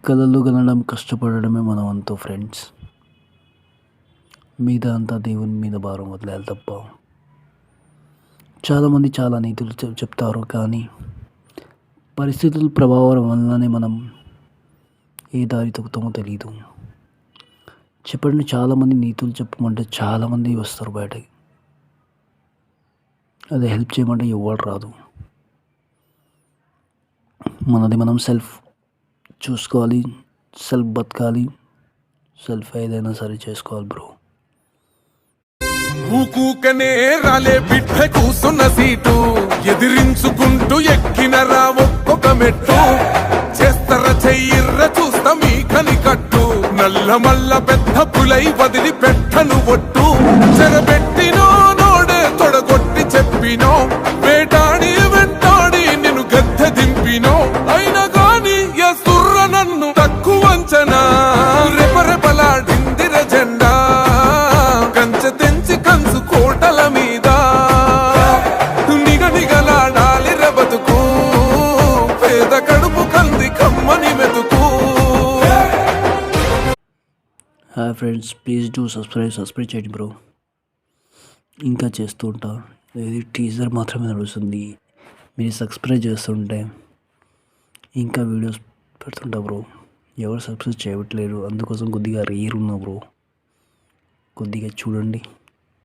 కలలు కనడం కష్టపడడమే మన వంతు ఫ్రెండ్స్. మిగతా అంతా దేవుని మీద భారం వదిలేయాలి తప్ప. చాలామంది చాలా నీతులు చెప్తారు, కానీ పరిస్థితుల ప్రభావం వల్లనే మనం ఏ దారి తొక్కుతామో తెలియదు. చెప్పండి, చాలామంది నీతులు చెప్పమంటే చాలామంది వస్తారు బయటకి. అదే హెల్ప్ చేయమంటే ఎవరు రాదు. మనది మనం సెల్ఫ్ చూసుకోవాలి, సెల్ఫ్ బతకాలి, సెల్ఫ్ ఏదైనా సరే చేసుకోవాలి బ్రో. ఊకూకనే రాలే బిడ్డ కూసున్న సీటు ఎదిరించుకుంటూ ఎక్కిన రా ఒక్కొక్క మెట్టు. చేస్తర చెయ్యిర్ర చూస్తా మీ కనికట్టు. నల్ల మల్ల పెద్ద పులై వదిలి పెట్టను ఒట్టు. చెరబెట్టినో నోడే తొడగొట్టి చెప్పినో, వేటాడి వెంటాడి నిన్ను గద్దె దింపినో. అయినా గాని ఎసుర్ర నన్ను తక్కువ అంచనా. రెపరెపలాడిందిర జెండా కంచె తెంచి కంచు కోటల మీద. నిగనిగలాడాలి బతుకు, పేద కడుపు కంది కమ్మని మెతుకు. Hi friends, please do subscribe చేయండి బ్రో. ఇంకా చేస్తూ ఉంటా. ఇది టీజర్ మాత్రమే నడుస్తుంది. మీరు సబ్స్క్రైబ్ చేస్తుంటే ఇంకా వీడియోస్ పెడుతుంటా బ్రో. ఎవరు సబ్స్క్రైబ్ చేయట్లేరు, అందుకోసం కొద్దిగా రేర్ ఉన్నా బ్రో. కొద్దిగా చూడండి.